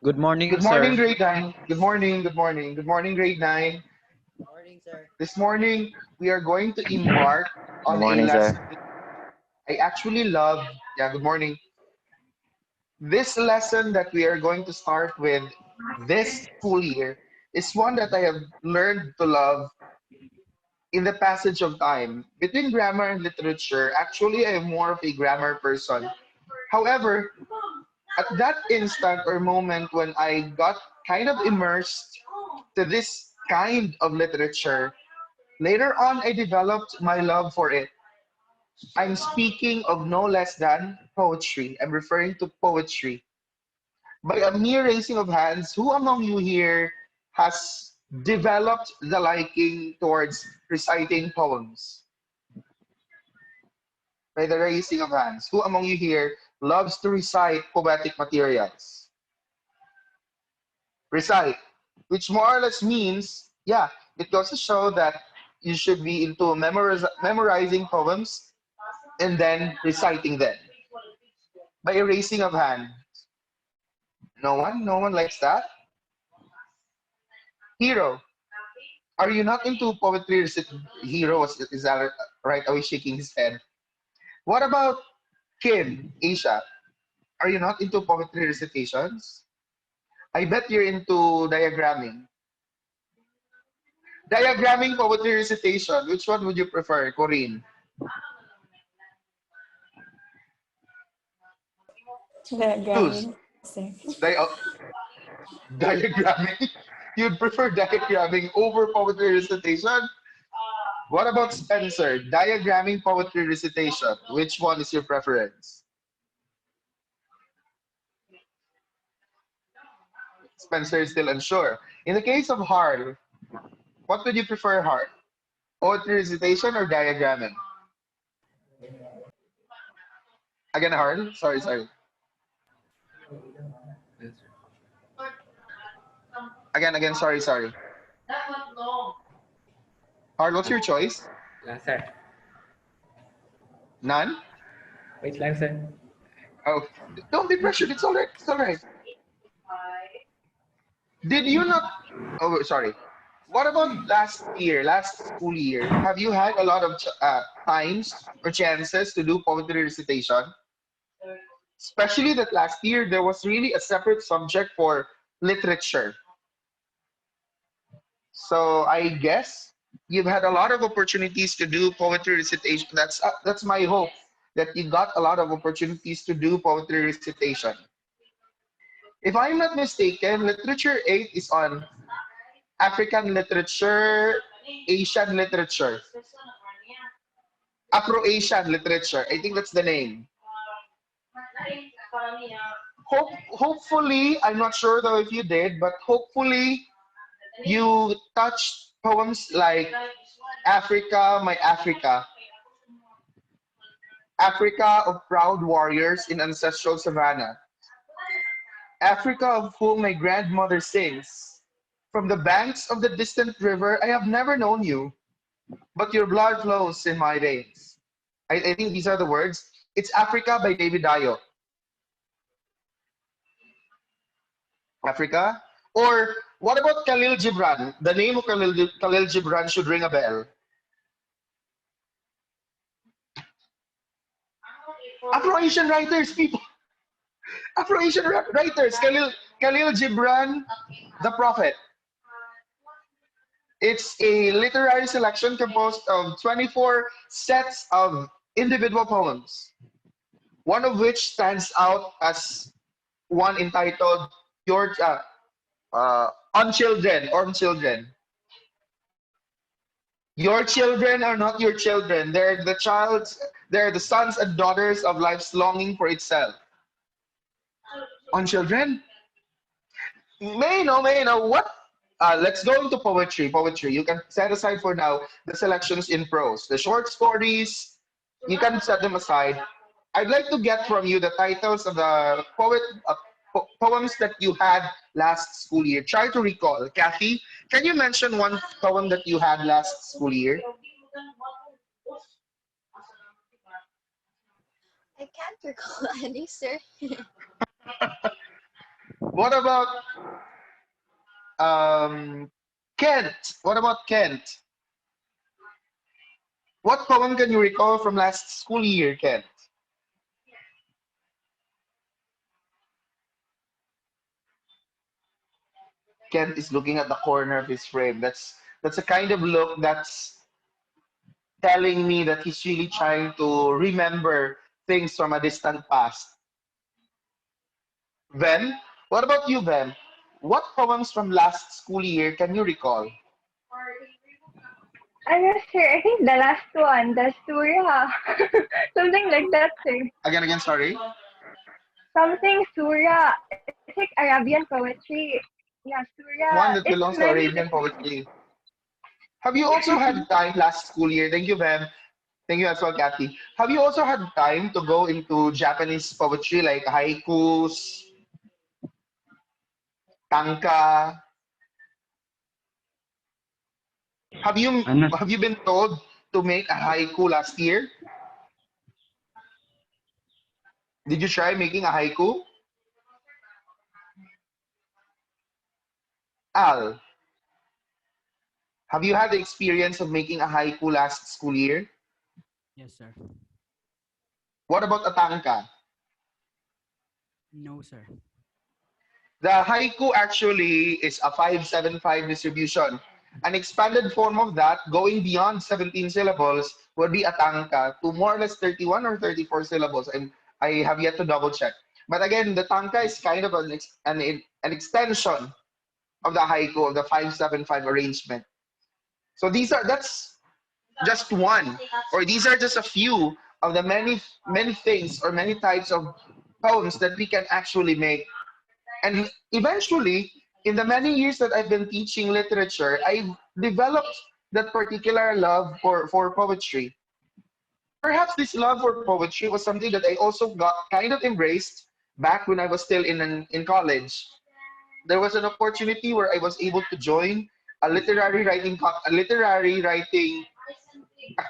Good morning, Good morning, sir. grade 9. Good morning, good morning. Good morning, grade 9. Morning, sir. This morning, we are going to embark Good on a morning, sir. lesson I actually love. Yeah, good morning. This lesson that we are going to start with this school year is one that I have learned to love in the passage of time. Between grammar and literature, actually, I am more of a grammar person. However, at that instant or moment when I got kind of immersed to this kind of literature, later on I developed my love for it. I'm speaking of no less than poetry. I'm referring to poetry. By a mere raising of hands, who among you here has developed the liking towards reciting poems? By the raising of hands, who among you here loves to recite poetic materials? Recite, which more or less means, yeah, it goes to show that you should be into memorizing poems and then reciting them by a raising of hand. No one? No one likes that? Hero, are you not into poetry? Hero is that right away shaking his head. What about Kim, Asia? Are you not into poetry recitations? I bet you're into diagramming. Diagramming poetry recitation. Which one would you prefer, Corinne? Choose. Diagramming, sir. Di- uh, Diagramming. You'd prefer diagramming over poetry recitation? What about Spencer? Diagramming poetry recitation. Which one is your preference? Spencer is still unsure. In the case of Harl, what would you prefer, Harl? Poetry recitation or diagramming? Again, Harl? Sorry, sorry. Again, sorry, sorry. Harl, what's your choice? Sir. None? Wait lang, sir. Oh, don't be pressured. It's all right. It's all right. Did you not? Oh, sorry. What about last year, last school year? Have you had a lot of times or chances to do poetry recitation? Especially that last year there was really a separate subject for literature. So I guess you've had a lot of opportunities to do poetry recitation. That's my hope that you got a lot of opportunities to do poetry recitation. If I'm not mistaken, literature 8 is on African literature, Asian literature, Afro-Asian literature. I think that's the name. Hopefully, I'm not sure though if you did, but hopefully you touched poems like Africa, My Africa, Africa of proud warriors in ancestral savannah, Africa of whom my grandmother sings. From the banks of the distant river, I have never known you, but your blood flows in my veins. I think these are the words. It's Africa by David Dayo. Africa? Or what about Khalil Gibran? The name of Khalil Gibran should ring a bell. Afro-Asian writers, people. Afro-Asian writers. Khalil Gibran, The Prophet. It's a literary selection composed of 24 sets of individual poems, one of which stands out as one entitled "Your On Children" or "On Children." Your children are not your children. They're the sons and daughters of life's longing for itself. On children? May know what. Let's go into poetry. Poetry. You can set aside for now the selections in prose, the short stories. You can set them aside. I'd like to get from you the titles of the poems that you had last school year. Try to recall. Kathy, can you mention one poem that you had last school year? I can't recall any, sir. What about Kent? What about Kent? What poem can you recall from last school year, Kent? Kent is looking at the corner of his frame. That's a kind of look that's telling me that he's really trying to remember things from a distant past. Ven, what about you, Ven? What poems from last school year can you recall? I'm not sure. I think the last one, the Surya. Something like that, sir. Again, sorry. Something Surya. It's like Arabian poetry. Yeah, Surya. One It's that belongs to very Arabian poetry. Have you also had time last school year? Thank you, Ven. Thank you as well, Kathy. Have you also had time to go into Japanese poetry like haikus, tanka? I'm not. Have you been told to make a haiku last year? Did you try making a haiku? Al, have you had the experience of making a haiku last school year? Yes, sir. What about a tanka? No, sir. The haiku actually is a 575 distribution. An expanded form of that, going beyond 17 syllables, would be a tanka to more or less 31 or 34 syllables. And I have yet to double check. But again, the tanka is kind of an extension of the haiku, of the 575 arrangement. So that's just one, or these are just a few of the many things or many types of poems that we can actually make. And eventually, in the many years that I've been teaching literature, I've developed that particular love for poetry. Perhaps this love for poetry was something that I also got kind of embraced back when I was still in college. There was an opportunity where I was able to join a literary writing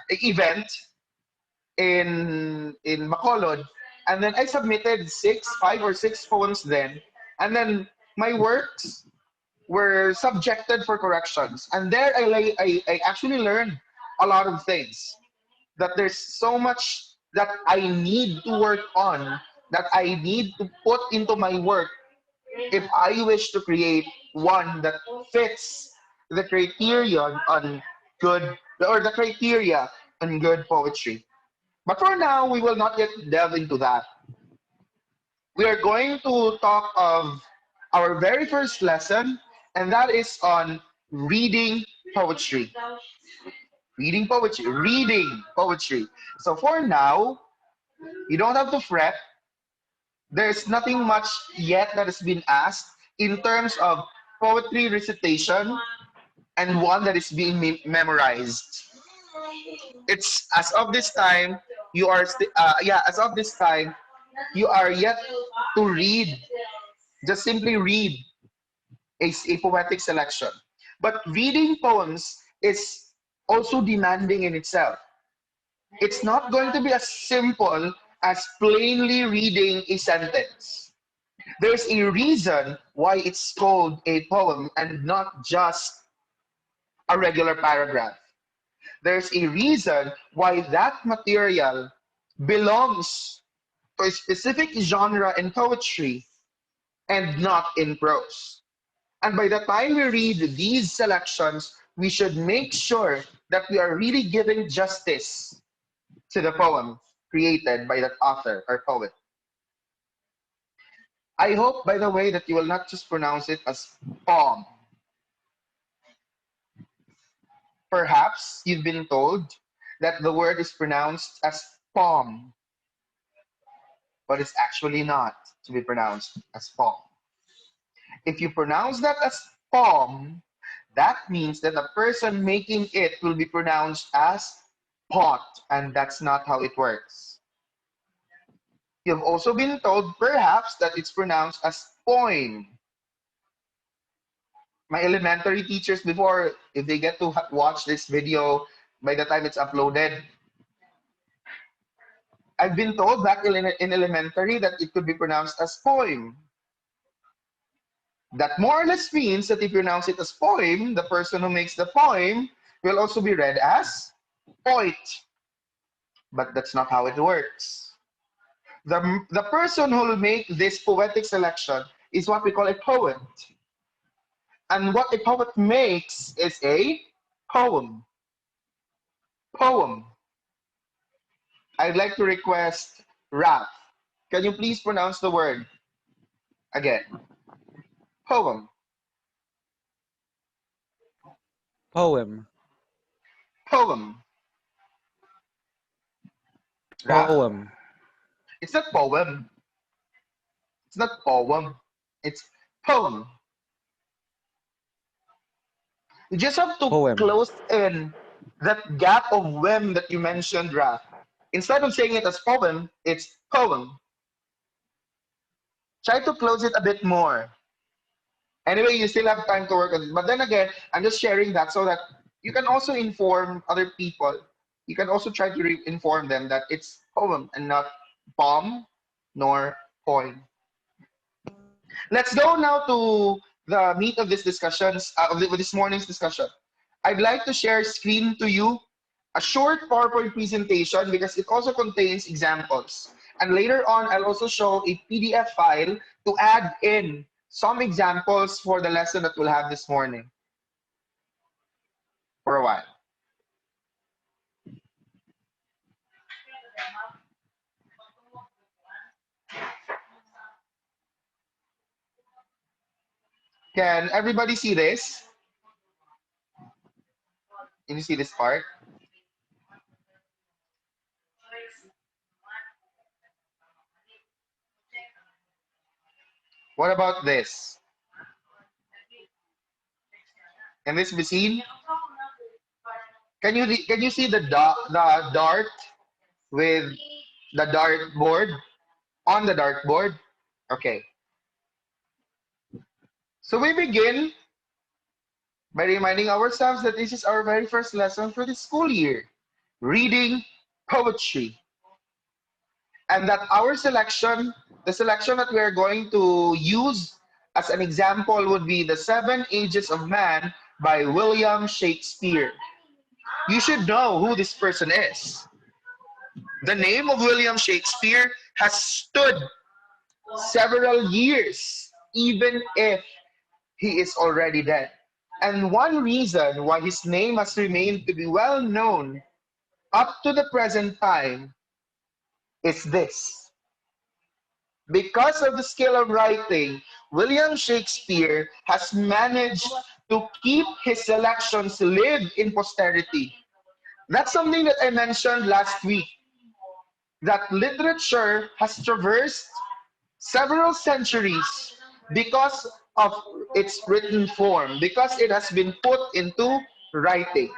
event in Bacolod, and then I submitted 5 or 6 poems then, and then my works were subjected for corrections, and there I actually learned a lot of things. That there's so much that I need to work on, that I need to put into my work if I wish to create one that fits the criterion on good or the criteria on good poetry. But for now, we will not yet delve into that. We are going to talk of our very first lesson, and that is on reading poetry. Reading poetry. Reading poetry. So for now, you don't have to fret. There's nothing much yet that has been asked in terms of poetry recitation and one that is being memorized. It's as of this time, as of this time, you are yet to read, just simply read a poetic selection. But reading poems is also demanding in itself. It's not going to be as simple as plainly reading a sentence. There's a reason why it's called a poem and not just a regular paragraph. There's a reason why that material belongs to a specific genre in poetry and not in prose. And by the time we read these selections, we should make sure that we are really giving justice to the poem created by that author or poet. I hope, by the way, that you will not just pronounce it as poem. Perhaps you've been told that the word is pronounced as poem, but it's actually not to be pronounced as poem. If you pronounce that as poem, that means that the person making it will be pronounced as pot, and that's not how it works. You've also been told, perhaps, that it's pronounced as poem. My elementary teachers before, if they get to watch this video by the time it's uploaded, I've been told back in elementary that it could be pronounced as poem. That more or less means that if you pronounce it as poem, the person who makes the poem will also be read as poet. But that's not how it works. The person who will make this poetic selection is what we call a poet. And what a poet makes is a poem. Poem. I'd like to request Raf. Can you please pronounce the word again? Poem. Poem. Poem. Raf? Poem. It's not poem. It's not poem. It's poem. You just have to Poem. close in that gap of whim that you mentioned, Raf. Instead of saying it as poem, it's poem. Try to close it a bit more. Anyway, you still have time to work on it. But then again, I'm just sharing that so that you can also inform other people. You can also try to inform them that it's poem and not bomb nor poem. Let's go now to the meat of this discussions of this morning's discussion. I'd like to share screen to you a short PowerPoint presentation because it also contains examples. And later on, I'll also show a PDF file to add in some examples for the lesson that we'll have this morning for a while. Can everybody see this? Can you see this part? What about this? Can this be seen? Can you see the dart with the dartboard on the dartboard? Okay. So we begin by reminding ourselves that this is our very first lesson for the school year, reading poetry. And that our selection, the selection that we are going to use as an example would be The Seven Ages of Man by William Shakespeare. You should know who this person is. The name of William Shakespeare has stood several years, even if he is already dead. And one reason why his name has remained to be well known up to the present time is this. Because of the skill of writing, William Shakespeare has managed to keep his selections live in posterity. That's something that I mentioned last week, that literature has traversed several centuries because of its written form, because it has been put into writing.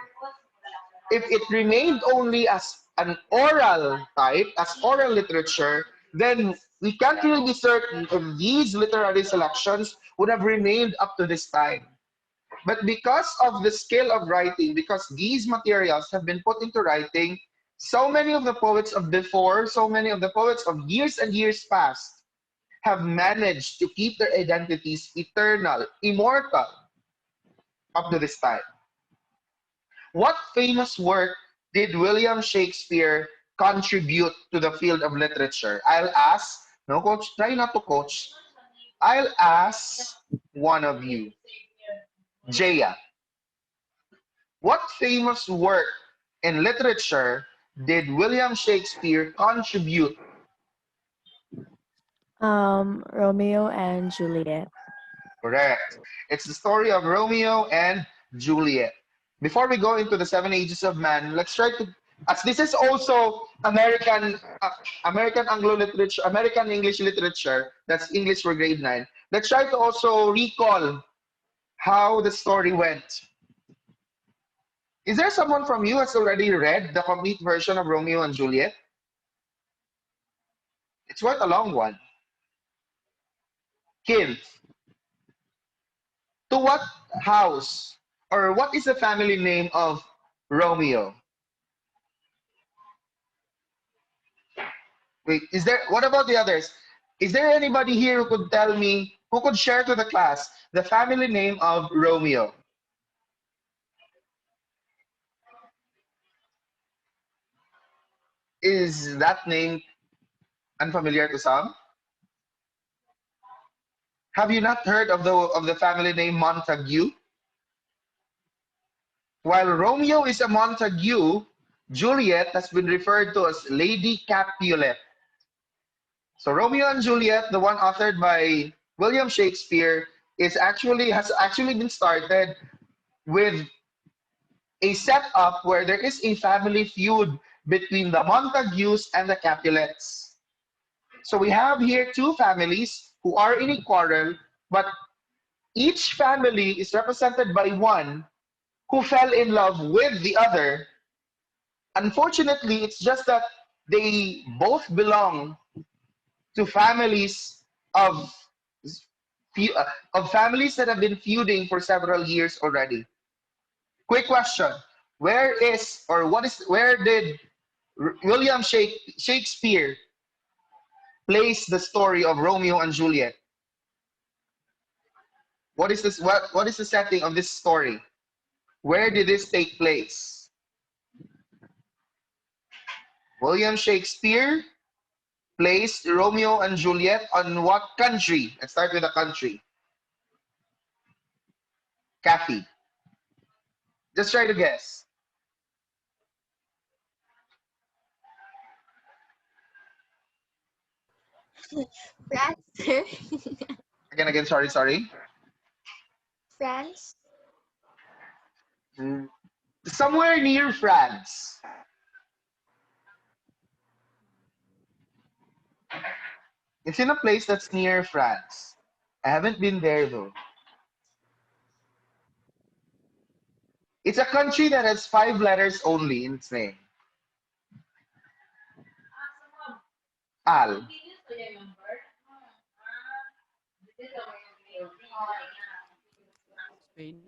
If it remained only as an oral type, as oral literature, then we can't really be certain if these literary selections would have remained up to this time. But because of the skill of writing, because these materials have been put into writing, so many of the poets of before, so many of the poets of years and years past have managed to keep their identities eternal, immortal, up to this time. What famous work did William Shakespeare contribute to the field of literature? I'll ask, no coach, try not to coach. I'll ask one of you. Jaya, what famous work in literature did William Shakespeare contribute? Romeo and Juliet. Correct. It's the story of Romeo and Juliet. Before we go into the Seven Ages of Man, let's try to, as this is also American Anglo literature, American English literature, that's English for grade 9. Let's try to also recall how the story went. Is there someone from you has already read the complete version of Romeo and Juliet? It's quite a long one. Kids, to what house or what is the family name of Romeo? Wait, what about the others? Is there anybody here who could tell me Who could share to the class the family name of Romeo? Is that name unfamiliar to some? Have you not heard of the family name Montague? While Romeo is a Montague, Juliet has been referred to as Lady Capulet. So Romeo and Juliet, the one authored by William Shakespeare, has actually been started with a setup where there is a family feud between the Montagues and the Capulets. So we have here two families who are in a quarrel, but each family is represented by one who fell in love with the other. Unfortunately, it's just that they both belong to families of families that have been feuding for several years already. Quick question: where did William Shakespeare place the story of Romeo and Juliet? What is this? What is the setting of this story? Where did this take place? William Shakespeare placed Romeo and Juliet on what country? Let's start with a country. Kathy. Just try to guess. France, sir. Again, sorry. France. Somewhere near France. It's in a place that's near France. I haven't been there though. It's a country that has 5 letters only in its name. Al. Spain,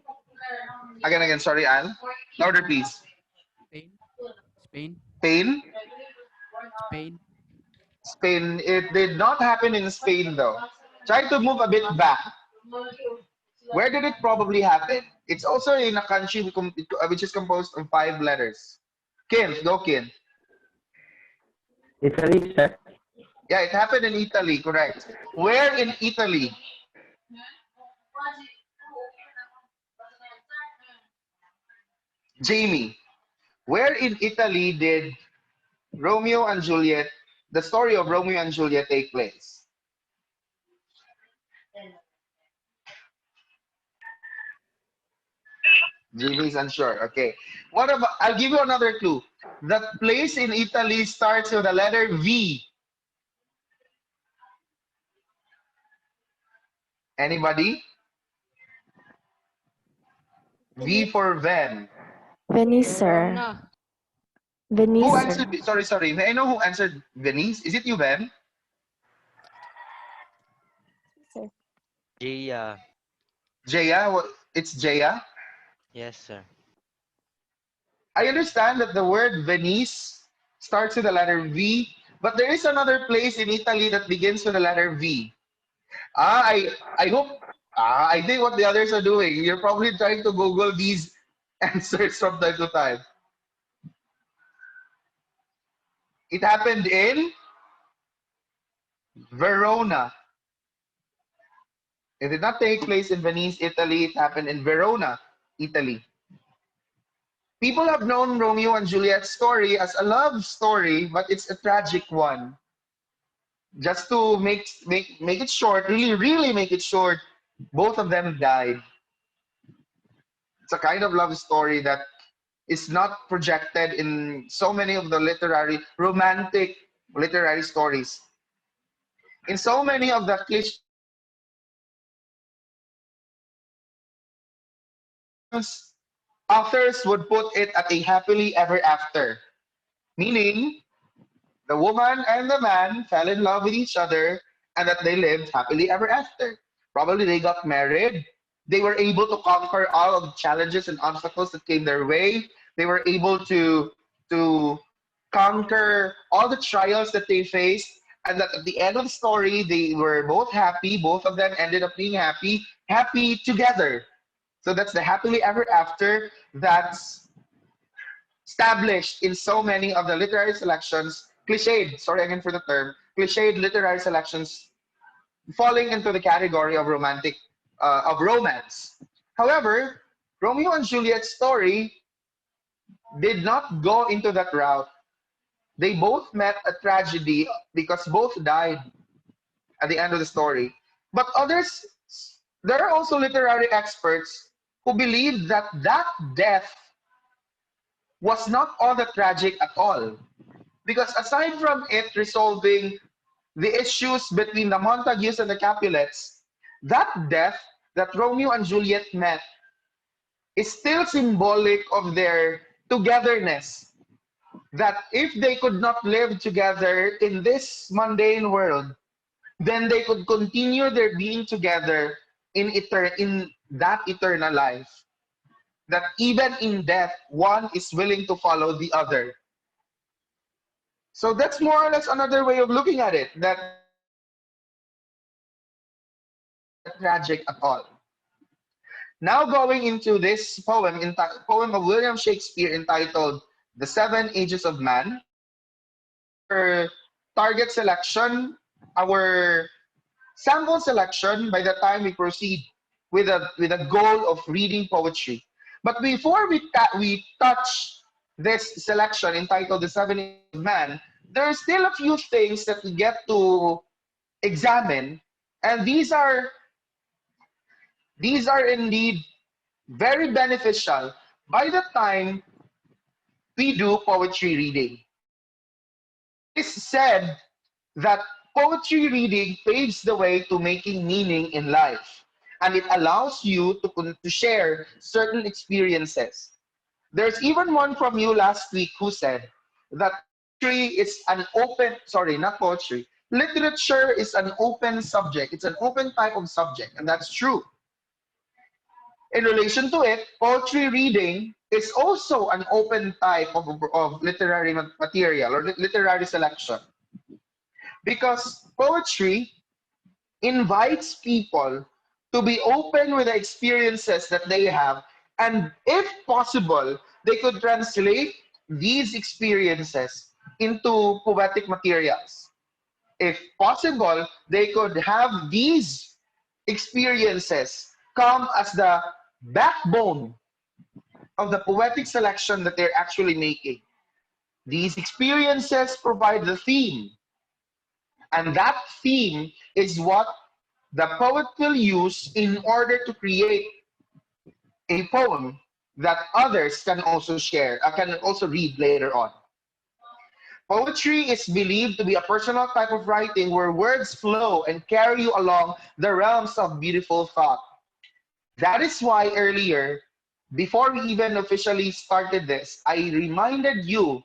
Again, sorry, Al. Louder, please. Spain, Spain, Spain? Spain, Spain. It did not happen in Spain though. Try to move a bit back. Where did it probably happen? It's also in a country which is composed of 5 letters. Kin, go Kin. Italy, sir. Yeah, it happened in Italy, correct. Where in Italy? Jamie. Where in Italy did Romeo and Juliet, the story of Romeo and Juliet take place? Jamie is unsure. Okay. What about, I'll give you another clue. The place in Italy starts with the letter V. Anybody? V for Ven. Venice, sir. Verona, Venice, Who sir. answered? Sorry. May I know who answered Venice? Is it you, Ben? Sir. Gia. Jaya? It's Jaya. Yes, sir. I understand that the word Venice starts with the letter V, but there is another place in Italy that begins with the letter V. I hope. I think what the others are doing. You're probably trying to Google these answers from time to time. It happened in Verona. It did not take place in Venice, Italy. It happened in Verona, Italy. People have known Romeo and Juliet's story as a love story, but it's a tragic one. Just to make it short, really make it short, both of them died. It's a kind of love story that is not projected in so many of the romantic literary stories. In so many of the cliches, authors would put it at a happily ever after, meaning the woman and the man fell in love with each other and that they lived happily ever after. Probably they got married. They were able to conquer all of the challenges and obstacles that came their way. They were able to conquer all the trials that they faced. and that at the end of the story, they were both happy. Both of them ended up being happy together. So that's the happily ever after that's established in so many of the literary selections, cliched, sorry again for the term, cliched literary selections falling into the category of of romance. However, Romeo and Juliet's story did not go into that route. They both met a tragedy because both died at the end of the story. But others, there are also literary experts who believe that that death was not all that tragic at all. Because aside from it resolving the issues between the Montagues and the Capulets, that death that Romeo and Juliet met is still symbolic of their togetherness. That if they could not live together in this mundane world, then they could continue their being together in that eternal life. That even in death, one is willing to follow the other. So that's more or less another way of looking at it, that tragic at all. Now going into this poem of William Shakespeare entitled The Seven Ages of Man. Our target selection, our sample selection by the time we proceed with a goal of reading poetry. But before we touch this selection entitled The Seven Ages of Man, there are still a few things that we get to examine, and these are indeed very beneficial by the time we do poetry reading. It's said that poetry reading paves the way to making meaning in life, and it allows you to share certain experiences. There's even one from you last week who said that poetry is an open, sorry, not poetry, literature is an open subject. It's an open type of subject, and that's true. In relation to it, poetry reading is also an open type of literary material or literary selection. Because poetry invites people to be open with the experiences that they have, and if possible, they could translate these experiences into poetic materials. If possible, they could have these experiences come as the backbone of the poetic selection that they're actually making. These experiences provide the theme, and that theme is what the poet will use in order to create a poem that others can also share, can also read later on. Poetry is believed to be a personal type of writing where words flow and carry you along the realms of beautiful thought. That is why earlier, before we even officially started this, I reminded you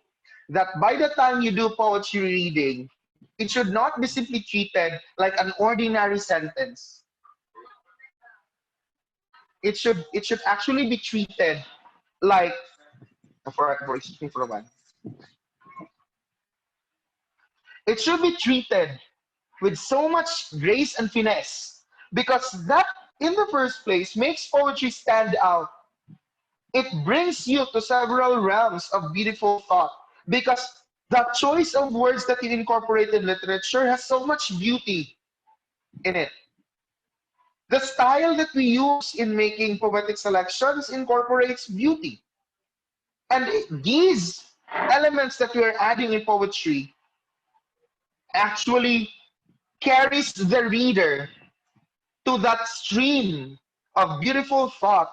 that by the time you do poetry reading, it should not be simply treated like an ordinary sentence. It should actually be treated like, excuse me for a while. It should be treated with so much grace and finesse, because that, in the first place, makes poetry stand out. It brings you to several realms of beautiful thought, because the choice of words that you incorporate in literature has so much beauty in it. The style that we use in making poetic selections incorporates beauty. And these elements that we are adding in poetry actually carries the reader to that stream of beautiful thought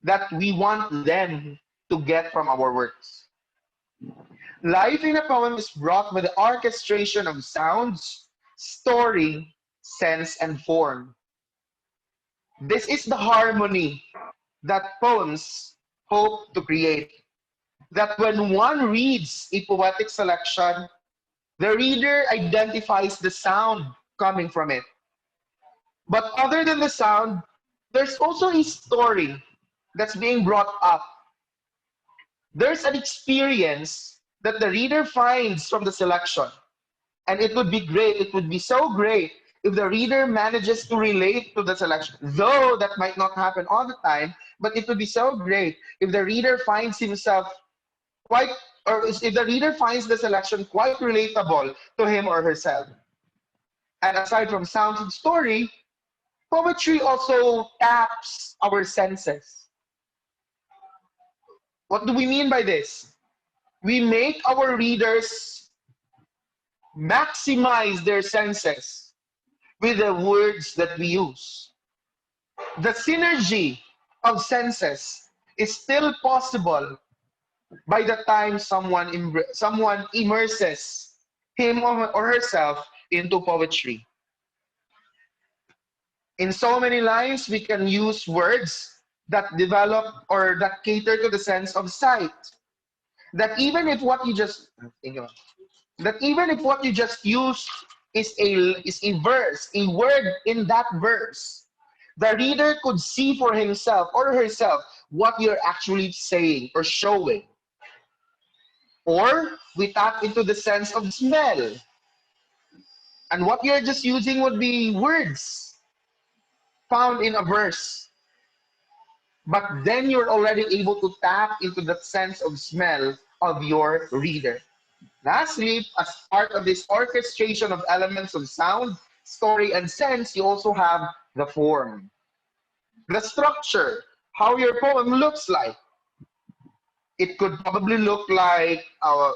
that we want them to get from our works. Life in a poem is brought by the orchestration of sounds, story, sense, and form. This is the harmony that poems hope to create. That when one reads a poetic selection, the reader identifies the sound coming from it. But other than the sound, there's also a story that's being brought up. There's an experience that the reader finds from the selection. And it would be great, it would be so great if the reader manages to relate to the selection. Though that might not happen all the time, but it would be so great if the reader finds himself quite, or if the reader finds the selection quite relatable to him or herself. And aside from sounds and story, poetry also taps our senses. What do we mean by this? We make our readers maximize their senses with the words that we use. The synergy of senses is still possible by the time someone immerses him or herself into poetry. In so many lines, we can use words that develop or that cater to the sense of sight. That even if what you just use is a verse, a word in that verse, the reader could see for himself or herself what you're actually saying or showing. Or we tap into the sense of smell. And what you're just using would be words found in a verse. But then you're already able to tap into the sense of smell of your reader. Lastly, as part of this orchestration of elements of sound, story, and sense, you also have the form. The structure, how your poem looks like. It could probably look like a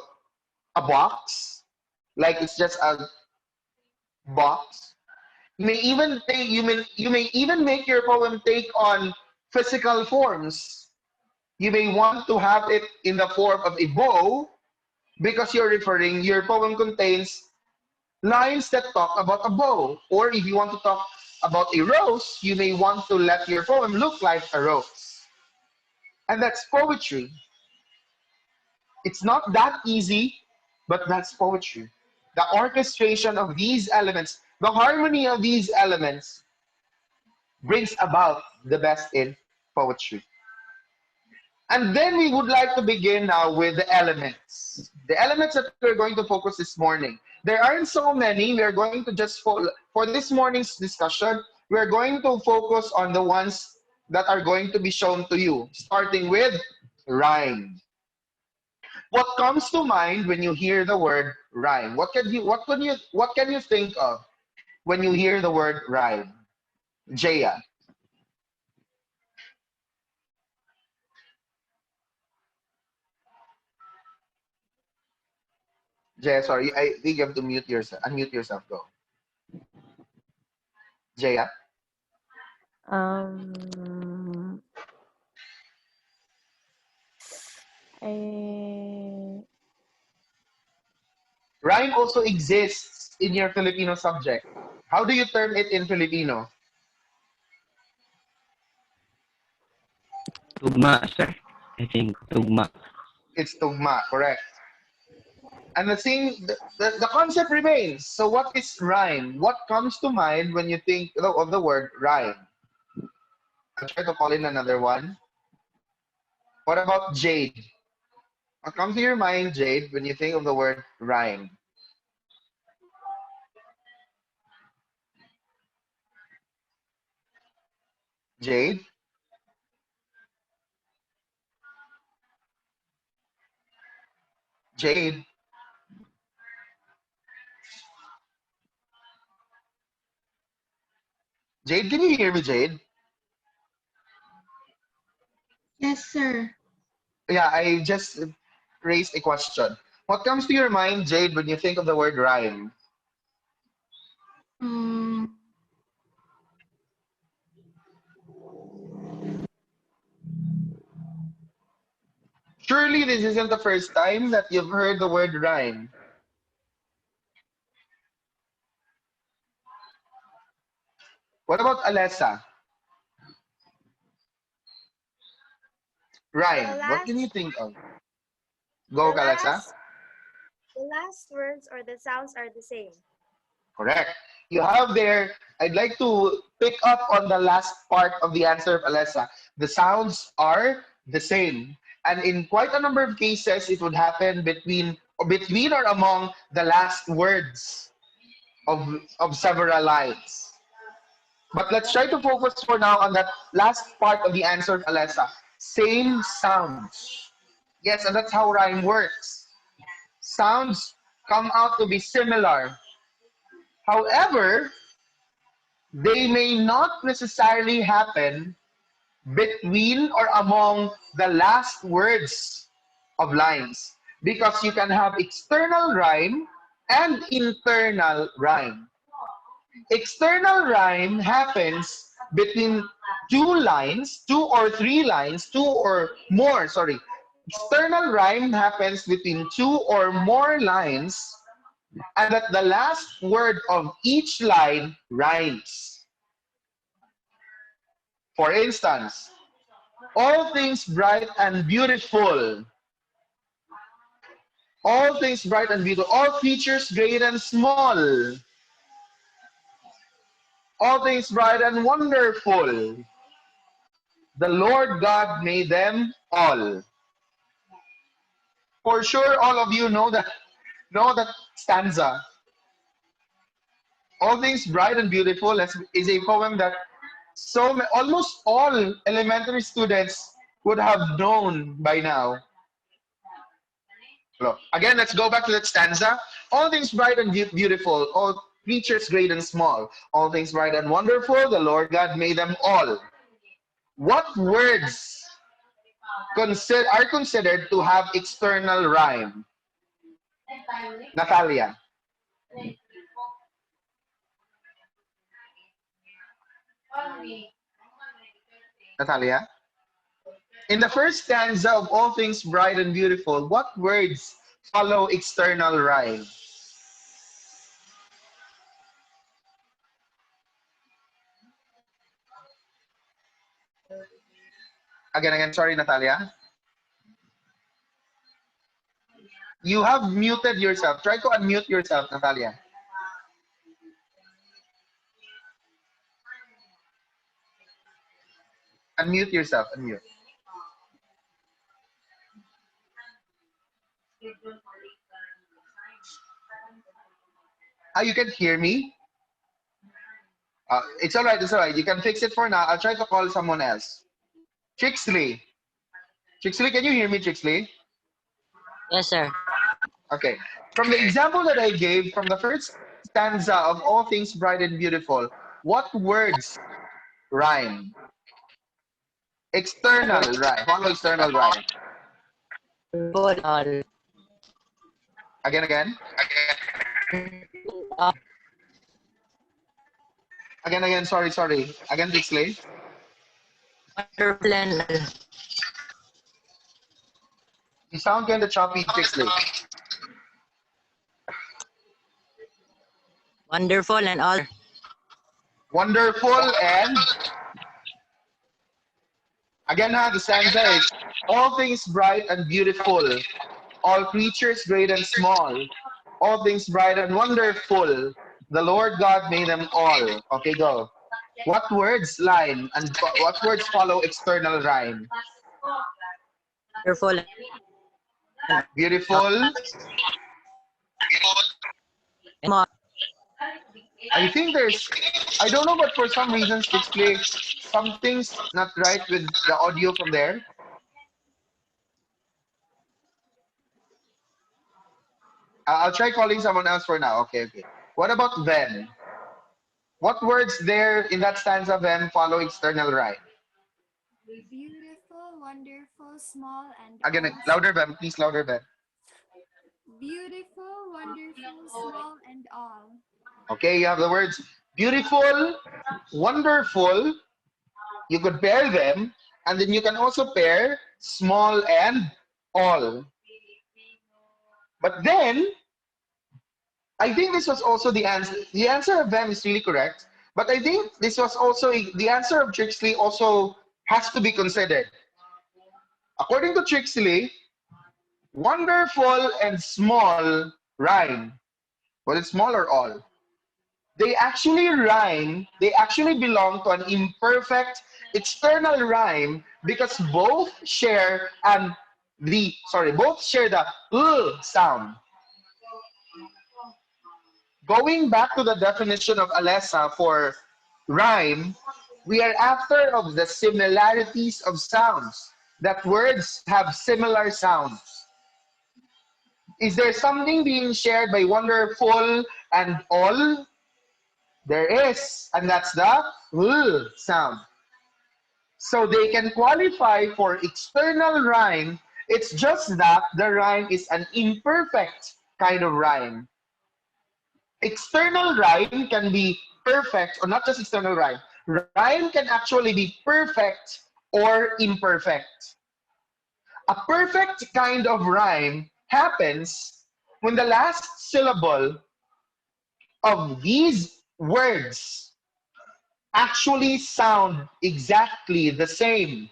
box, like it's just a box. You may even make your poem take on physical forms. You may want to have it in the form of a bow because your poem contains lines that talk about a bow. Or if you want to talk about a rose, you may want to let your poem look like a rose. And that's poetry. It's not that easy, but that's poetry. The orchestration of these elements, the harmony of these elements brings about the best in poetry. And then we would like to begin now with the elements. The elements that we're going to focus this morning. There aren't so many. We are going to just, for this morning's discussion, we're going to focus on the ones that are going to be shown to you, starting with rhyme. What comes to mind when you hear the word rhyme? What can you think of when you hear the word rhyme? Jaya. Jaya, sorry, I think you have to unmute yourself, go. Jaya. I Rhyme also exists in your Filipino subject. How do you term it in Filipino? Tugma, sir. I think tugma. It's tugma, correct. And the concept remains. So what is rhyme? What comes to mind when you think of the word rhyme? I'll try to call in another one. What about Jade? What comes to your mind, Jade, when you think of the word rhyme? Jade? Jade? Jade, can you hear me, Jade? Yes, sir. Yeah, I just raised a question. What comes to your mind, Jade, when you think of the word rhyme? Surely this isn't the first time that you've heard the word rhyme. What about Alessa? Rhyme. What can you think of? Go, Alessa. The last words or the sounds are the same. Correct. You have there, I'd like to pick up on the last part of the answer of Alessa. The sounds are the same. And in quite a number of cases, it would happen between between or among the last words of several lines. But let's try to focus for now on that last part of the answer of Alessa. Same sounds. Yes, and that's how rhyme works. Sounds come out to be similar. However, they may not necessarily happen between or among the last words of lines, because you can have external rhyme and internal rhyme. External rhyme happens between two lines, two or three lines, two or more, sorry. External rhyme happens between two or more lines, and that the last word of each line rhymes. For instance, all things bright and beautiful. All things bright and beautiful. All creatures great and small. All things bright and wonderful. The Lord God made them all. For sure, all of you know that stanza. All things bright and beautiful is a poem that almost all elementary students would have known by now. Look, again, let's go back to that stanza. All things bright and beautiful, all creatures great and small, all things bright and wonderful, the Lord God made them all. What words are considered to have external rhyme? Natalia. Natalia? In the first stanza of All Things Bright and Beautiful, what words follow external rhyme? Again, sorry, Natalia. You have muted yourself. Try to unmute yourself, Natalia. Unmute yourself, unmute. You can hear me? It's all right, it's all right. You can fix it for now. I'll try to call someone else. Trixley. Trixley, can you hear me, Trixley? Yes, sir. Okay. From the example that I gave, from the first stanza of All Things Bright and Beautiful, what words rhyme? External rhyme. Follow external rhyme. Again. Again, sorry. Again, Trixley. Wonderful and You sound kind of choppy, Trixley. wonderful and all. Wonderful and again, the stanza is all things bright and beautiful, all creatures great and small, all things bright and wonderful. The Lord God made them all. Okay, go. What words line and what words follow external rhyme? Wonderful. Beautiful. And I think I don't know, but for some reason, something's not right with the audio from there. I'll try calling someone else for now. Okay. What about them? What words there in that stanza them follow external rhyme? Beautiful, wonderful, small, and Again, all. louder, Ben. Please, louder, Ben. Beautiful, wonderful, small, and all. Okay, you have the words beautiful, wonderful. You could pair them, and then you can also pair small and all. But then, I think this was also the answer. The answer of them is really correct. But I think this was also, the answer of Trixley also has to be considered. According to Trixley, wonderful and small rhyme. Well, it's small or all. They actually rhyme, they actually belong to an imperfect external rhyme because both share the sound. Going back to the definition of Alessa for rhyme, we are after of the similarities of sounds, that words have similar sounds. Is there something being shared by wonderful and all? There is, and that's the L sound. So they can qualify for external rhyme. It's just that the rhyme is an imperfect kind of rhyme. External rhyme can be perfect, or not just external rhyme. Rhyme can actually be perfect or imperfect. A perfect kind of rhyme happens when the last syllable of these words actually sound exactly the same.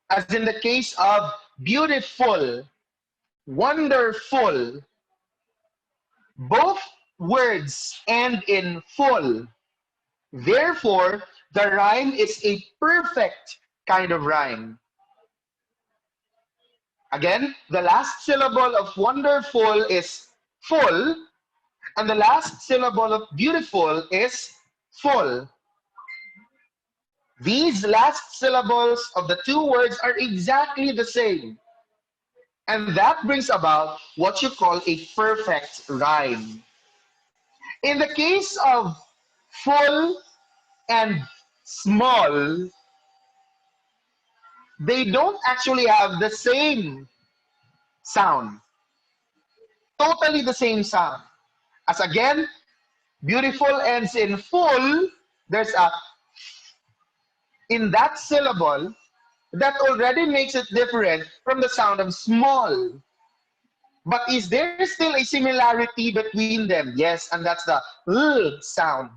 As in the case of beautiful, wonderful, both words end in full. Therefore, the rhyme is a perfect kind of rhyme. Again, the last syllable of wonderful is full, and the last syllable of beautiful is full. These last syllables of the two words are exactly the same. And that brings about what you call a perfect rhyme. In the case of full and small, they don't actually have the same sound. Totally the same sound. As again, beautiful ends in full, there's a in that syllable that already makes it different from the sound of small. But is there still a similarity between them? Yes, and that's the L sound.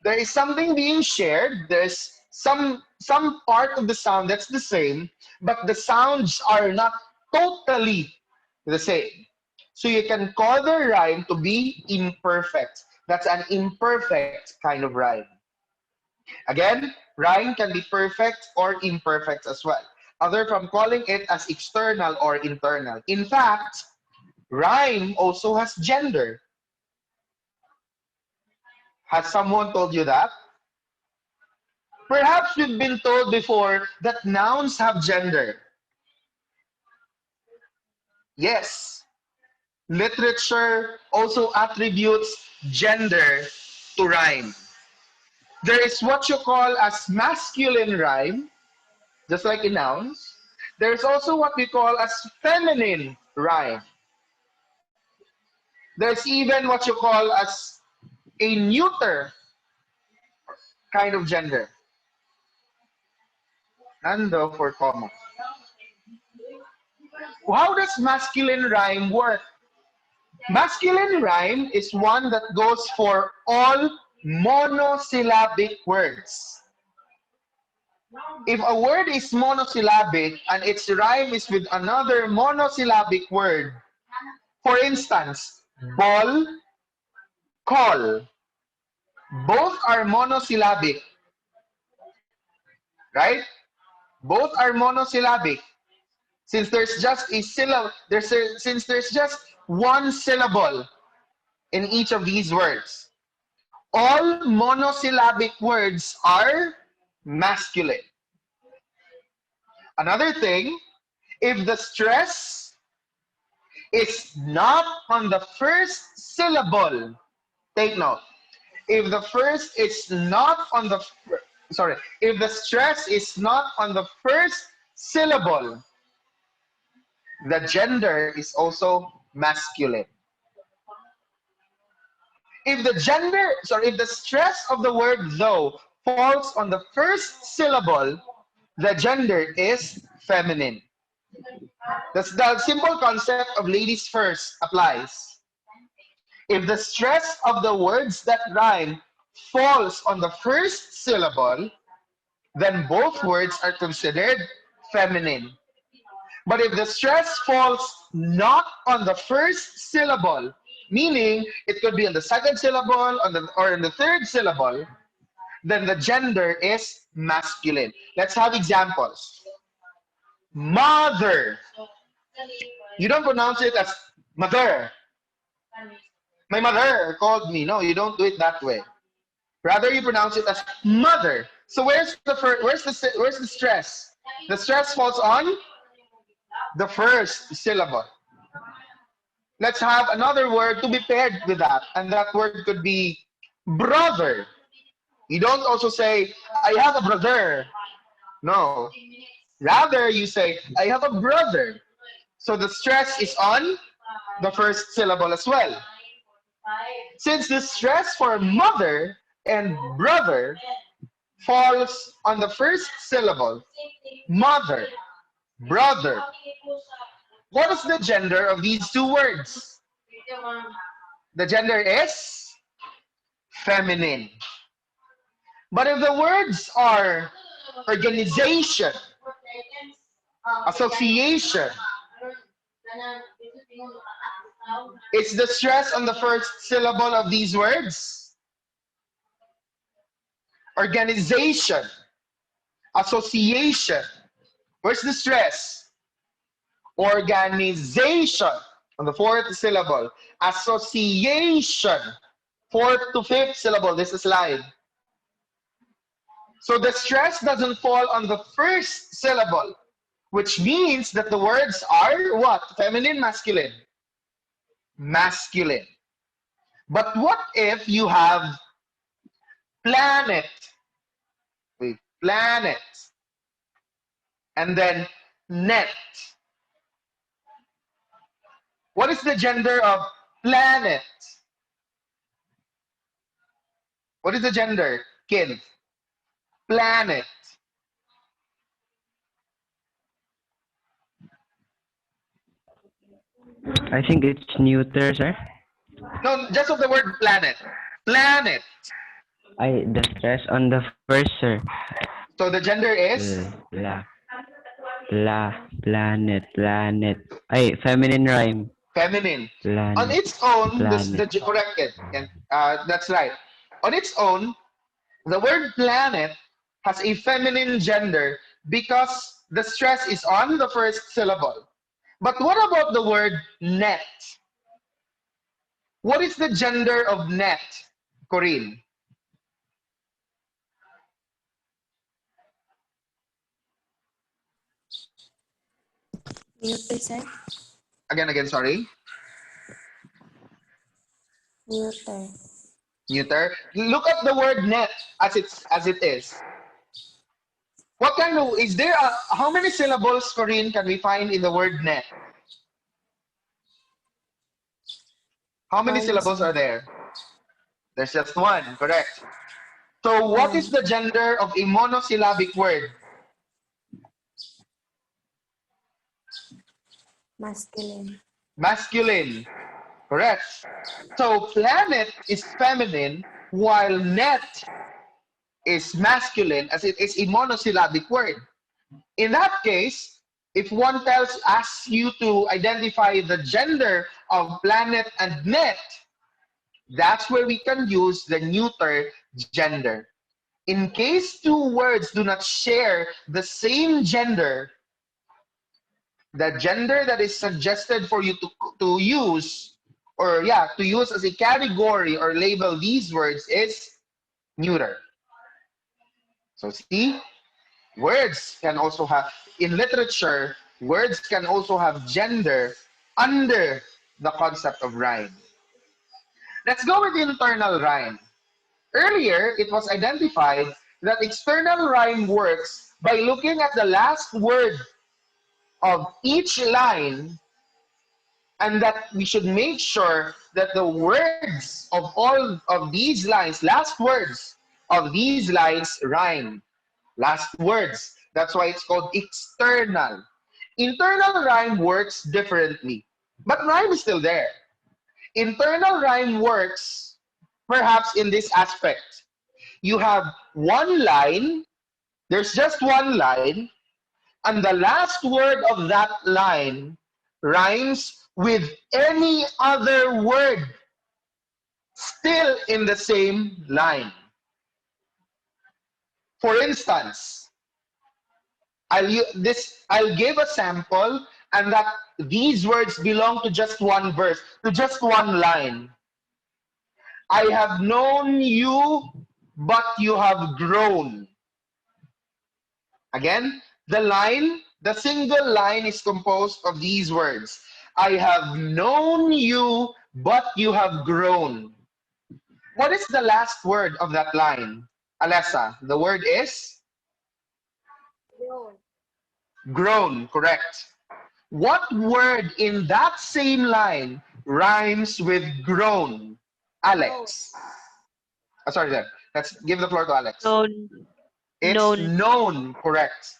There is something being shared. There's some part of the sound that's the same, but the sounds are not totally the same. So you can call the rhyme to be imperfect. That's an imperfect kind of rhyme. Again, rhyme can be perfect or imperfect as well, other from calling it as external or internal. In fact, rhyme also has gender. Has someone told you that? Perhaps you've been told before that nouns have gender. Yes, literature also attributes gender to rhyme. There is what you call as masculine rhyme, just like in nouns. There's also what we call as feminine rhyme. There's even what you call as a neuter kind of gender. Nando for comma. How does masculine rhyme work? Masculine rhyme is one that goes for all monosyllabic words. If a word is monosyllabic and its rhyme is with another monosyllabic word, for instance, ball, call, both are monosyllabic, right? Both are monosyllabic. Since there's just a syllable, since there's just one syllable in each of these words, all monosyllabic words are masculine. Another thing, if the stress is not on the first syllable, take note. If the first is not on the, if the stress is not on the first syllable, the gender is also masculine. If the stress of the word though falls on the first syllable, the gender is feminine. The simple concept of ladies first applies. If the stress of the words that rhyme falls on the first syllable, then both words are considered feminine. But if the stress falls not on the first syllable, meaning it could be on the second syllable or in the third syllable, then the gender is masculine. Let's have examples. Mother. You don't pronounce it as mother. My mother called me. No, you don't do it that way. Rather, you pronounce it as mother. So where's the stress? The stress falls on the first syllable. Let's have another word to be paired with that, and that word could be brother. You don't also say, I have a brother. No. Rather, you say, I have a brother. So the stress is on the first syllable as well. Since the stress for mother and brother falls on the first syllable, mother, brother, what is the gender of these two words? The gender is feminine. But if the words are organization, association, is the stress on the first syllable of these words? Organization, association. Where's the stress? Organization on the fourth syllable. Association, fourth to fifth syllable. This is slide. So the stress doesn't fall on the first syllable, which means that the words are what? Feminine, masculine? Masculine. But what if you have planet? Wait, planet. And then net. What is the gender of planet? What is the gender, kids? Planet. I think it's neuter, sir. No, just of the word planet. Planet. The stress on the first, sir. So the gender is? Planet. Feminine rhyme. Feminine. Planet. On its own, Planet. corrected. That's right. On its own, the word planet has a feminine gender because the stress is on the first syllable. But what about the word net? What is the gender of net, Corinne? Neuter, sir. Again, sorry. Neuter. Neuter. Look at the word net as it is. What kind of, is there how many syllables, Corinne, can we find in the word net? How many One, syllables sir. are there? There's just one, correct. So what is the gender of a monosyllabic word? Masculine. Masculine, correct. So planet is feminine, while net is masculine, as it is a monosyllabic word. In that case, if one asks you to identify the gender of planet and net, that's where we can use the neuter gender. In case two words do not share the same gender, the gender that is suggested for you to use, or to use as a category or label these words is neuter. So see, words can also have, in literature, words can also have gender under the concept of rhyme. Let's go with internal rhyme. Earlier, it was identified that external rhyme works by looking at the last word of each line, and that we should make sure that the words of all of these lines, last words of these lines rhyme. Last words. That's why it's called external. Internal rhyme works differently, but rhyme is still there. Internal rhyme works perhaps in this aspect. You have one line, there's just one line, and the last word of that line rhymes with any other word still in the same line. For instance, I'll give a sample, and that these words belong to just one verse, to just one line. I have known you, but you have grown. Again, the single line is composed of these words. I have known you, but you have grown. What is the last word of that line? Alessa, the word is? Grown. Grown, correct. What word in that same line rhymes with grown? Alex. Sorry, then. Let's give the floor to Alex. Known. It's known, correct.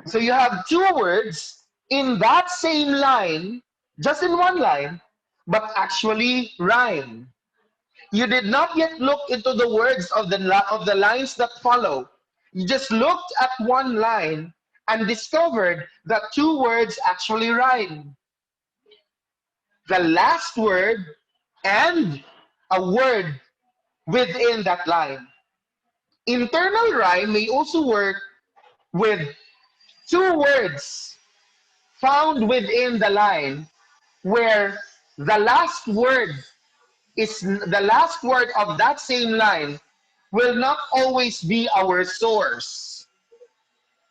So you have two words in that same line, just in one line, but actually rhyme. You did not yet look into the words of the lines that follow. You just looked at one line and discovered that two words actually rhyme. The last word and a word within that line. Internal rhyme may also work with two words found within the line where the last word of that same line will not always be our source.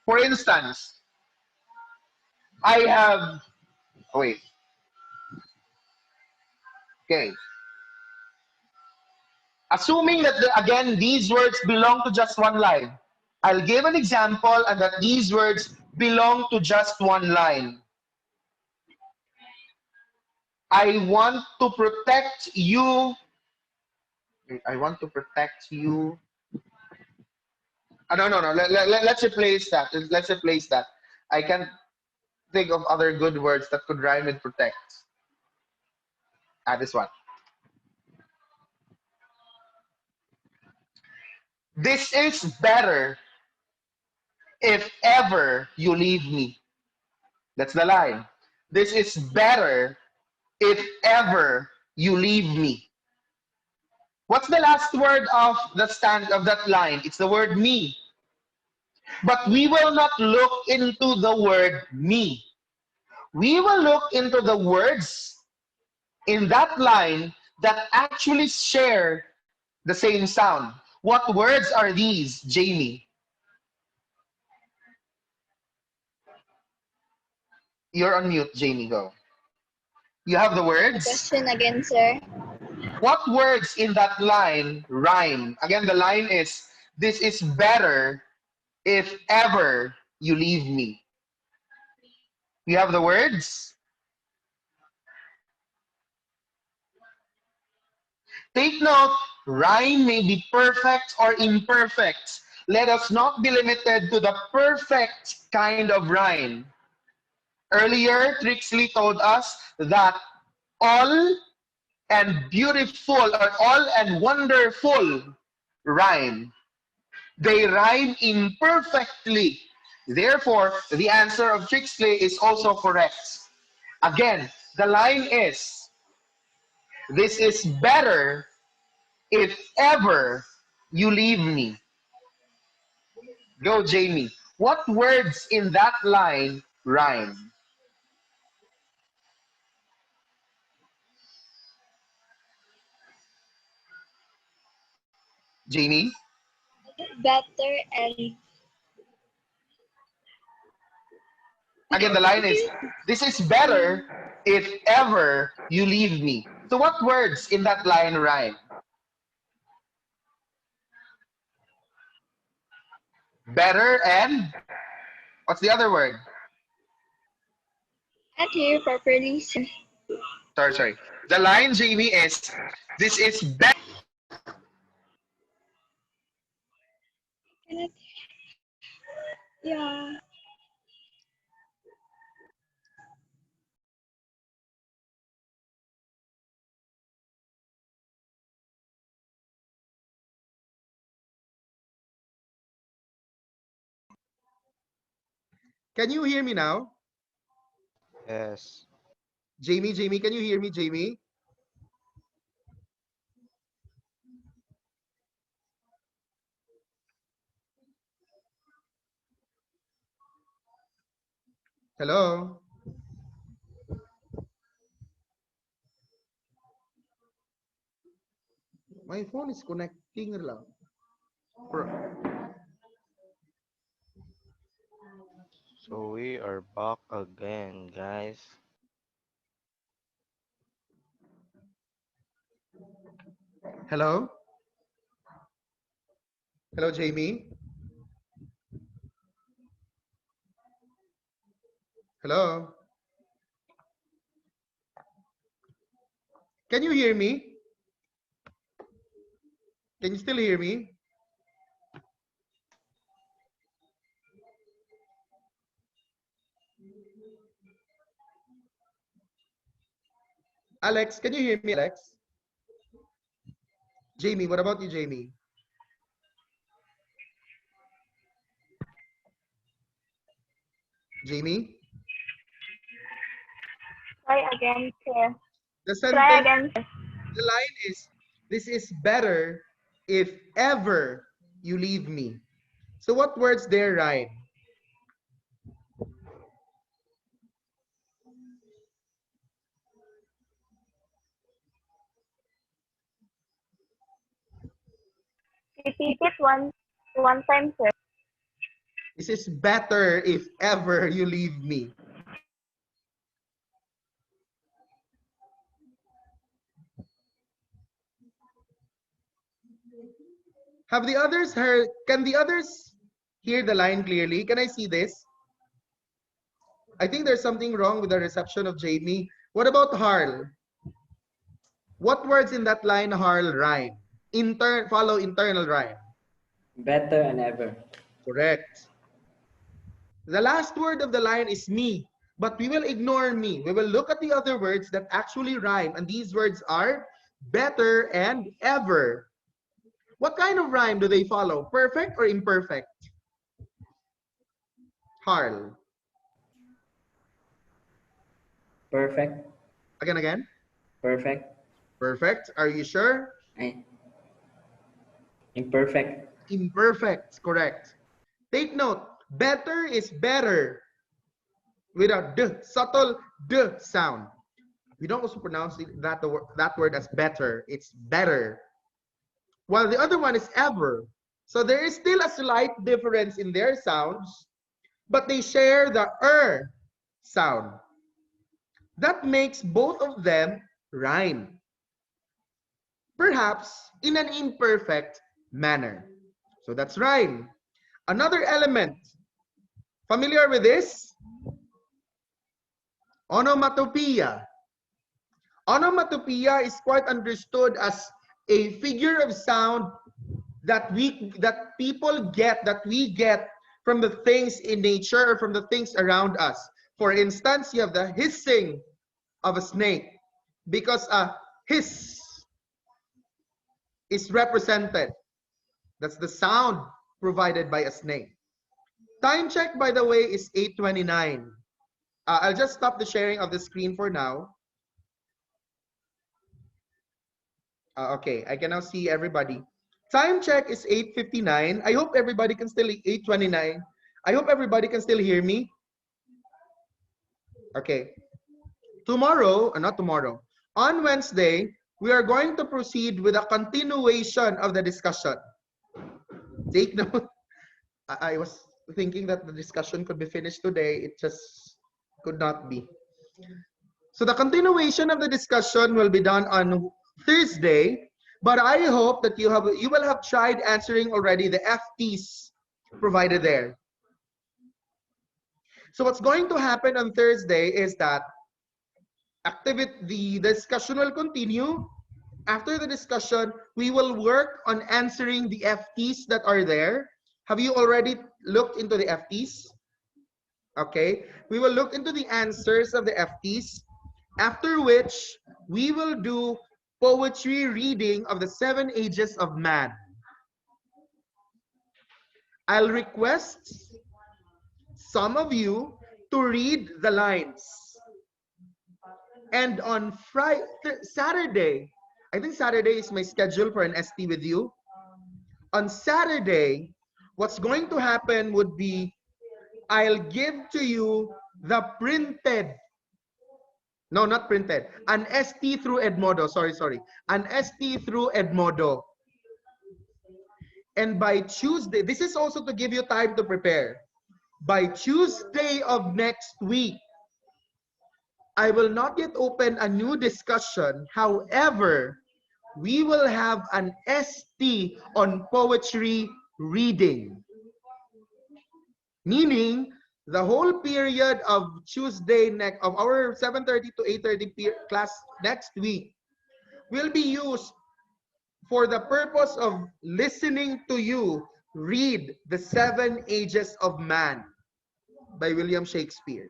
For instance, I have, oh wait, okay. Assuming that, again, these words belong to just one line. I'll give an example and that these words belong to just one line. I want to protect you. I want to protect you. No. Let's replace that. Let's replace that. I can't think of other good words that could rhyme with protect. This one. This is better if ever you leave me. That's the line. This is better if ever you leave me. What's the last word of that line? It's the word me. But we will not look into the word me. We will look into the words in that line that actually share the same sound. What words are these, Jamie? You're on mute, Jamie, go. You have the words? Question again, sir. What words in that line rhyme? Again, the line is, this is better if ever you leave me. You have the words? Take note, rhyme may be perfect or imperfect. Let us not be limited to the perfect kind of rhyme. Earlier, Trixley told us that all and beautiful or all and wonderful rhyme. They rhyme imperfectly. Therefore, the answer of Trixley is also correct. Again, the line is, this is better if ever you leave me. Go, Jamie. What words in that line rhyme? Jamie? Better and Again, the line is, this is better if ever you leave me. So what words in that line rhyme? Better and what's the other word? can't hear you properly, sir. Sorry. The line, Jamie, is, this is better. Cannot. Yeah. Can you hear me now? Yes. Jamie, can you hear me, Jamie? Hello? My phone is connecting lang. So we are back again, guys. Hello? Hello, Jamie? Hello? Can you hear me? Can you still hear me? Alex, can you hear me, Alex? Jamie, what about you, Jamie? Jamie? Try again, sir. The Try sentence, again, sir. the line is, this is better if ever you leave me. So what words there rhyme? Repeat it one time, sir. This is better if ever you leave me. Have the others heard? Can the others hear the line clearly? Can I see this? I think there's something wrong with the reception of Jamie. What about Harl? What words in that line, Harl, rhyme? Follow internal rhyme. Better and ever. Correct. The last word of the line is me, but we will ignore me. We will look at the other words that actually rhyme, and these words are better and ever. What kind of rhyme do they follow? Perfect or imperfect? Harl. Perfect. Again. Perfect. Perfect. Are you sure? Imperfect. Imperfect. Correct. Take note. Better is better with a d, subtle d sound. We don't also pronounce that word as better. It's better. While the other one is ever. So there is still a slight difference in their sounds, but they share the sound. That makes both of them rhyme. Perhaps in an imperfect manner. So that's rhyme. Another element. Familiar with this? Onomatopoeia. Onomatopoeia is quite understood as a figure of sound that we get from the things in nature or from the things around us. For instance, you have the hissing of a snake because a hiss is represented. That's the sound provided by a snake. Time check, by the way, is 8:29. I'll just stop the sharing of the screen for now. Okay, I can now see everybody. Time check is 8:59. I hope everybody can still, 8:29. I hope everybody can still hear me. Okay. Not tomorrow. On Wednesday, we are going to proceed with a continuation of the discussion. Take note. I was thinking that the discussion could be finished today. It just could not be. So the continuation of the discussion will be done on Thursday, but I hope that you will have tried answering already the FTs provided there. So what's going to happen on Thursday is that the discussion will continue. After the discussion, we will work on answering the FTs that are there. Have you already looked into the FTs? Okay, we will look into the answers of the FTs, after which we will do poetry reading of the 7 ages of man. I'll request some of you to read the lines. And on Saturday, I think Saturday is my schedule for an ST with you. On Saturday, what's going to happen would be I'll give to you the printed No, not printed. An ST through Edmodo. Sorry. An ST through Edmodo. And by Tuesday, this is also to give you time to prepare. By Tuesday of next week, I will not yet open a new discussion. However, we will have an ST on poetry reading. Meaning, the whole period of Tuesday of our 7:30 to 8:30 class next week will be used for the purpose of listening to you read The Seven Ages of Man by William Shakespeare.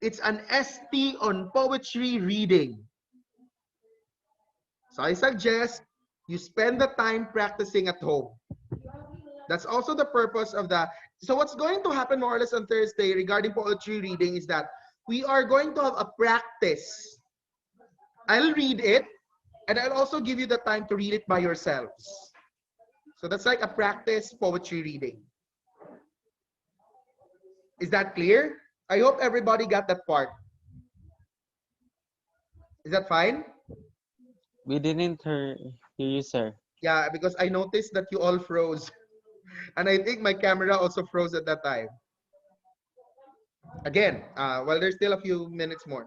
It's an ST on poetry reading. So I suggest you spend the time practicing at home. That's also the purpose of the... So what's going to happen more or less on Thursday regarding poetry reading is that we are going to have a practice. I'll read it, and I'll also give you the time to read it by yourselves. So that's like a practice poetry reading. Is that clear? I hope everybody got that part. Is that fine? We didn't hear you, sir. Yeah, because I noticed that you all froze. And I think my camera also froze at that time. Again, well, there's still a few minutes more.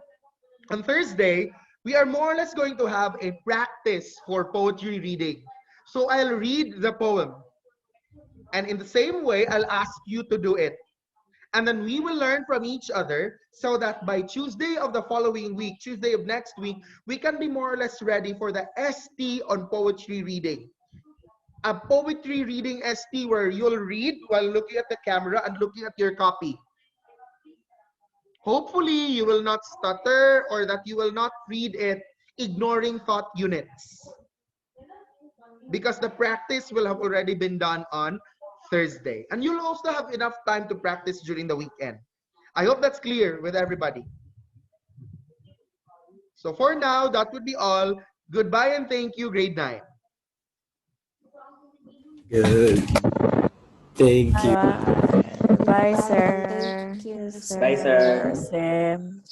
On Thursday, we are more or less going to have a practice for poetry reading. So I'll read the poem. And in the same way, I'll ask you to do it. And then we will learn from each other so that by Tuesday of the following week, Tuesday of next week, we can be more or less ready for the ST on poetry reading. A poetry reading ST where you'll read while looking at the camera and looking at your copy. Hopefully, you will not stutter or that you will not read it ignoring thought units. Because the practice will have already been done on Thursday. And you'll also have enough time to practice during the weekend. I hope that's clear with everybody. So for now, that would be all. Goodbye and thank you, grade 9. Good. Thank you. Bye, sir. Bye, sir. Sam.